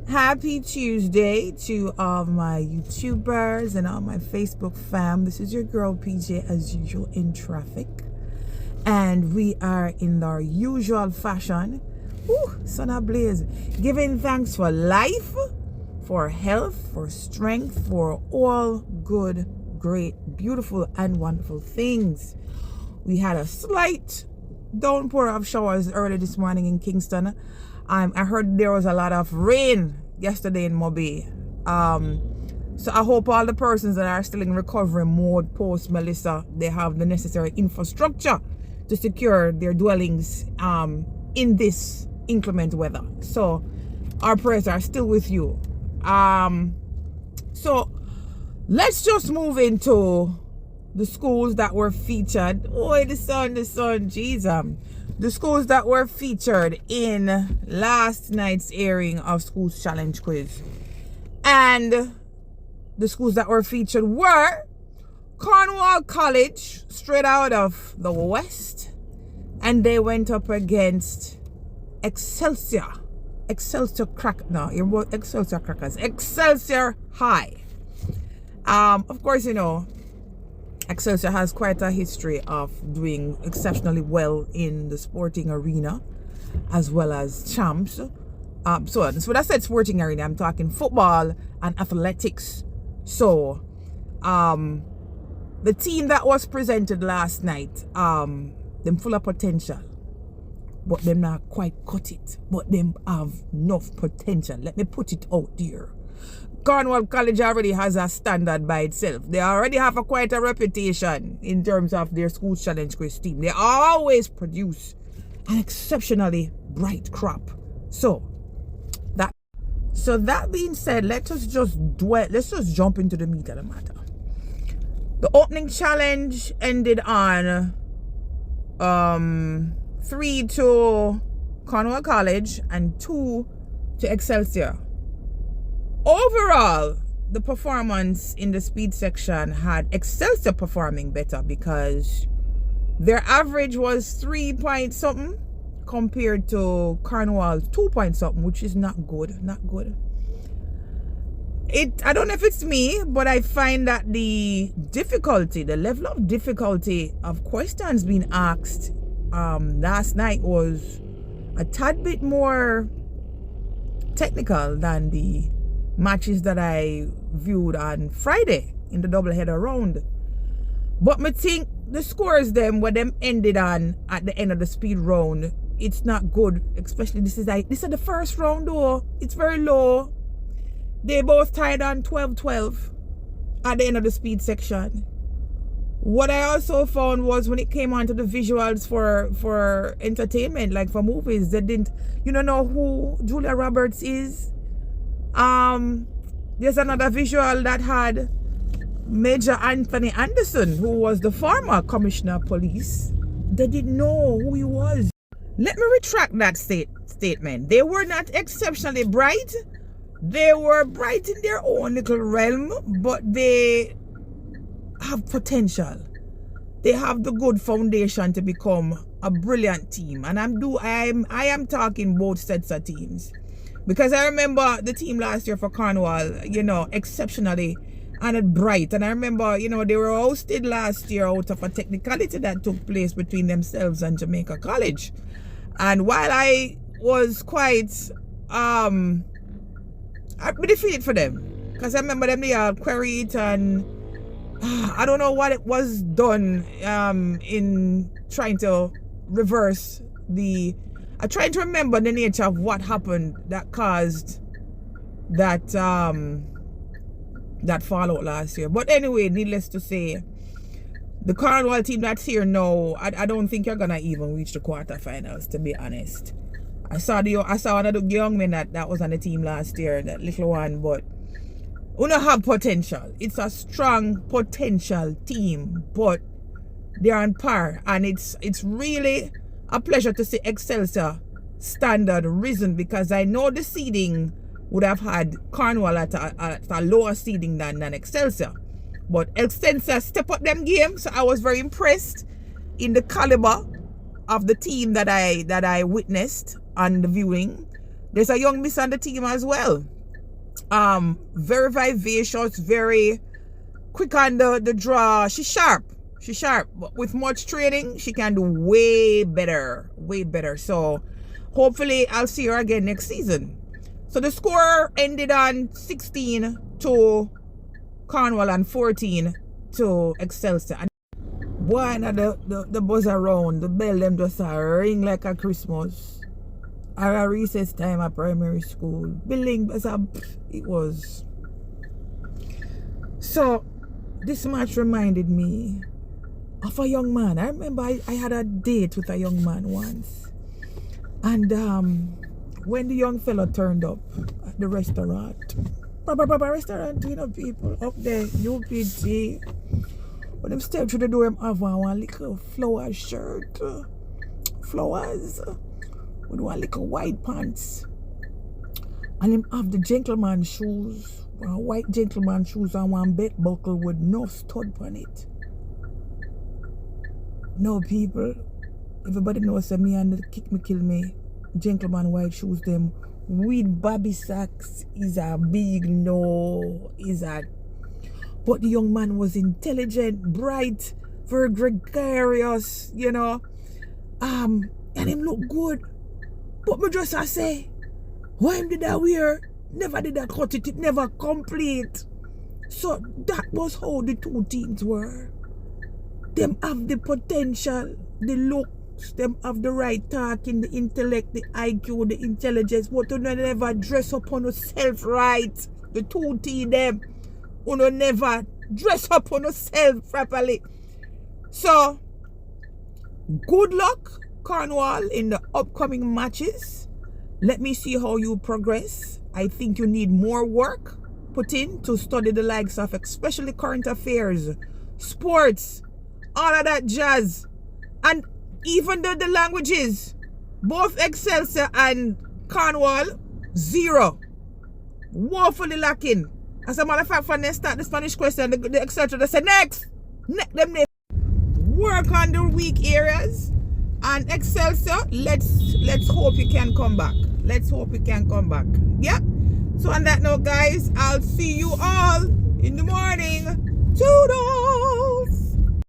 Happy Tuesday to all my YouTubers and all my Facebook fam. This is your girl PJ as usual in traffic. And we are in our usual fashion. Sun ablaze. Giving thanks for life, for health, for strength, for all good, great, beautiful and wonderful things. We had a slight downpour of showers early this morning in Kingston. I heard there was a lot of rain yesterday in Moby. So I hope all the persons that are still in recovery mode post Melissa, they have the necessary infrastructure to secure their dwellings in this inclement weather. So our prayers are still with you. So let's just move into the schools that were featured. Oh, the sun, Jesus. The schools that were featured in last night's airing of Schools Challenge Quiz. And the schools that were featured were Cornwall College, straight out of the West. And they went up against Excelsior High. Of course, you know, Excelsior has quite a history of doing exceptionally well in the sporting arena as well as champs. So when I said sporting arena, I'm talking football and athletics. So the team that was presented last night, them full of potential, but them not quite cut it, but them have enough potential. Let me put it out there. Cornwall College already has a standard by itself. They already have quite a reputation in terms of their Schools Challenge Quiz team. They always produce an exceptionally bright crop. So that being said, let's just jump into the meat of the matter. The opening challenge ended on 3 to Cornwall College and 2 to Excelsior. Overall, the performance in the speed section had Excelsior performing better because their average was 3 point something compared to Cornwall's 2 point something, which is not good. I don't know if it's me, but I find that the level of difficulty of questions being asked last night was a tad bit more technical than the matches that I viewed on Friday in the doubleheader round. But I think the scores them what them ended on at the end of the speed round, it's not good. Especially this is the first round though. It's very low. They both tied on 12-12 at the end of the speed section. What I also found was when it came on to the visuals for entertainment, like for movies, they didn't know who Julia Roberts is. There's another visual that had Major Anthony Anderson, who was the former commissioner of police. They didn't know who he was. Let me retract that statement. They were not exceptionally bright. They were bright in their own little realm, but they have potential. They have the good foundation to become a brilliant team. And I am talking both sets of teams. Because I remember the team last year for Cornwall, exceptionally and bright. And I remember, they were ousted last year out of a technicality that took place between themselves and Jamaica College. And while I was quite, I really feel it for them. Because I remember them, they queried it and I don't know what it was done in trying to reverse I'm trying to remember the nature of what happened that caused that that fallout last year. But anyway, needless to say, the Cornwall team that's here now, I don't think you're gonna even reach the quarterfinals, to be honest. I saw one of the young men that was on the team last year, that little one, but we don't have potential. It's a strong potential team, but they're on par, and it's really a pleasure to see Excelsior standard risen, because I know the seeding would have had Cornwall at a lower seeding than Excelsior. But Excelsior step up them game, so I was very impressed in the caliber of the team that I witnessed on the viewing. There's a young miss on the team as well. Very vivacious, very quick on the draw. She's sharp. She's sharp. But with much training, she can do way better. Way better. So hopefully I'll see her again next season. So the score ended on 16 to Cornwall and 14 to Excelsior. And boy, now the buzz around, the bell them just ring like a Christmas. Or a recess time at primary school. Building, it was. So this match reminded me of a young man. I remember I had a date with a young man once. And when the young fella turned up at the restaurant, restaurant, you know, people up there, UPT. When them step through the door, I have one little flower shirt. Flowers. With one little white pants. And him have the gentleman shoes. One white gentleman shoes and one belt buckle with no stud on it. No, people. Everybody knows that me and the kick me kill me. Gentleman white shoes them with baby sacks is a big no. But the young man was intelligent, bright, very gregarious, you know. And him look good. But me just say, why him did that wear? Never did that cut it never complete. So that was how the two teams were. Them have the potential, the looks, them have the right talking, the intellect, the IQ, the intelligence, but you never dress up on yourself right. The two teams them, you never dress up on yourself properly. So good luck, Cornwall, in the upcoming matches. Let me see how you progress. I think you need more work put in to study the likes of especially current affairs, sports, all of that jazz, and even the languages. Both Excelsior and Cornwall, 0. Woefully lacking. As a matter of fact, when they start the Spanish question, the Excelsior, they say next. Work on the weak areas. And Excelsior, let's hope you can come back. Let's hope you can come back. Yeah. So on that note, guys, I'll see you all in the morning. Toodles!